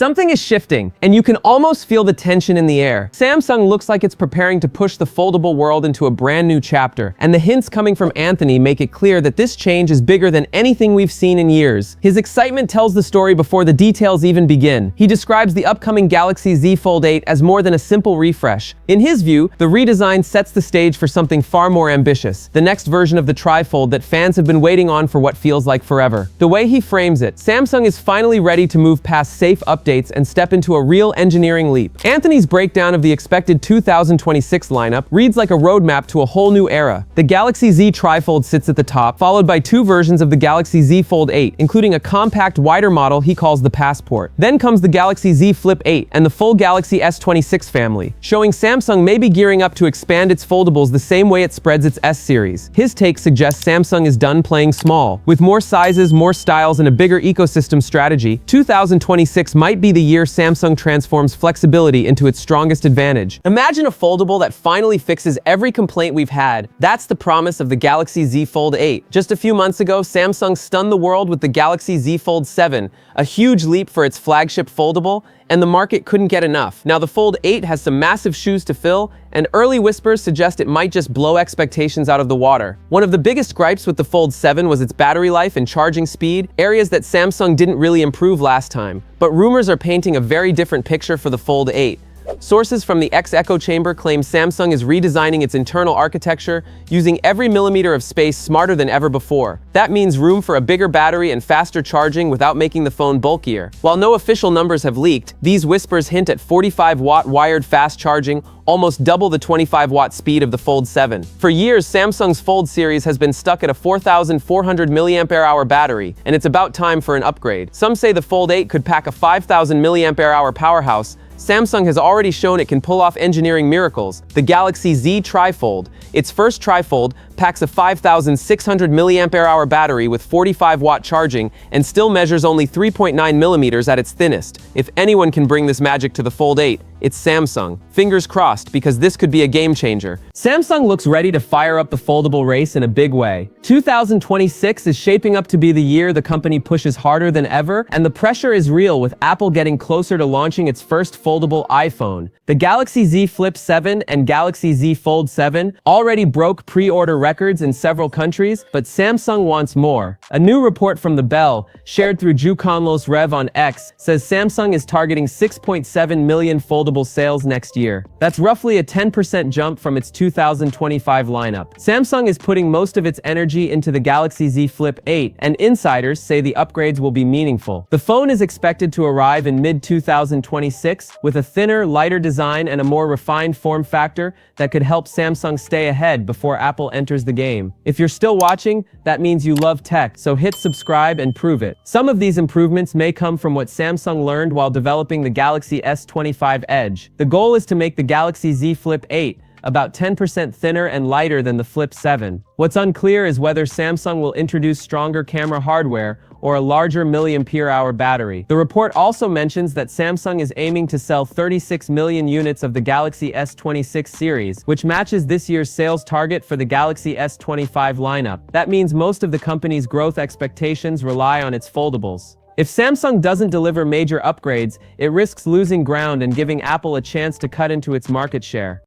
Something is shifting, and you can almost feel the tension in the air. Samsung looks like it's preparing to push the foldable world into a brand new chapter, and the hints coming from Anthony make it clear that this change is bigger than anything we've seen in years. His excitement tells the story before the details even begin. He describes the upcoming Galaxy Z Fold 8 as more than a simple refresh. In his view, the redesign sets the stage for something far more ambitious, the next version of the trifold that fans have been waiting on for what feels like forever. The way he frames it, Samsung is finally ready to move past safe updates and step into a real engineering leap. Anthony's breakdown of the expected 2026 lineup reads like a roadmap to a whole new era. The Galaxy Z trifold sits at the top, followed by two versions of the Galaxy Z Fold 8, including a compact, wider model he calls the Passport. Then comes the Galaxy Z Flip 8 and the full Galaxy S26 family, showing Samsung may be gearing up to expand its foldables the same way it spreads its S series. His take suggests Samsung is done playing small. With more sizes, more styles, and a bigger ecosystem strategy, 2026 might be the year Samsung transforms flexibility into its strongest advantage. Imagine a foldable that finally fixes every complaint we've had. That's the promise of the Galaxy Z Fold 8. Just a few months ago, Samsung stunned the world with the Galaxy Z Fold 7, a huge leap for its flagship foldable, and the market couldn't get enough. Now the Fold 8 has some massive shoes to fill, and early whispers suggest it might just blow expectations out of the water. One of the biggest gripes with the Fold 7 was its battery life and charging speed, areas that Samsung didn't really improve last time. But rumors are painting a very different picture for the Fold 8. Sources from the X-Echo chamber claim Samsung is redesigning its internal architecture, using every millimeter of space smarter than ever before. That means room for a bigger battery and faster charging without making the phone bulkier. While no official numbers have leaked, these whispers hint at 45-watt wired fast charging, almost double the 25-watt speed of the Fold 7. For years, Samsung's Fold series has been stuck at a 4,400 mAh battery, and it's about time for an upgrade. Some say the Fold 8 could pack a 5,000 mAh powerhouse. Samsung has already shown it can pull off engineering miracles. The Galaxy Z Trifold, its first trifold, packs a 5,600 mAh battery with 45-watt charging and still measures only 3.9 millimeters at its thinnest. If anyone can bring this magic to the Fold 8, it's Samsung. Fingers crossed, because this could be a game changer. Samsung looks ready to fire up the foldable race in a big way. 2026 is shaping up to be the year the company pushes harder than ever, and the pressure is real with Apple getting closer to launching its first foldable iPhone. The Galaxy Z Flip 7 and Galaxy Z Fold 7 already broke pre-order records in several countries, but Samsung wants more. A new report from The Bell, shared through Ju Conlos Rev on X, says Samsung is targeting 6.7 million foldable sales next year. That's roughly a 10% jump from its 2025 lineup. Samsung is putting most of its energy into the Galaxy Z Flip 8, and insiders say the upgrades will be meaningful. The phone is expected to arrive in mid-2026 with a thinner, lighter design and a more refined form factor that could help Samsung stay ahead before Apple enters the game. If you're still watching, that means you love tech, so hit subscribe and prove it. Some of these improvements may come from what Samsung learned while developing the Galaxy S25 Edge. The goal is to make the Galaxy Z Flip 8 about 10% thinner and lighter than the Flip 7. What's unclear is whether Samsung will introduce stronger camera hardware or a larger milliampere-hour battery. The report also mentions that Samsung is aiming to sell 36 million units of the Galaxy S26 series, which matches this year's sales target for the Galaxy S25 lineup. That means most of the company's growth expectations rely on its foldables. If Samsung doesn't deliver major upgrades, it risks losing ground and giving Apple a chance to cut into its market share.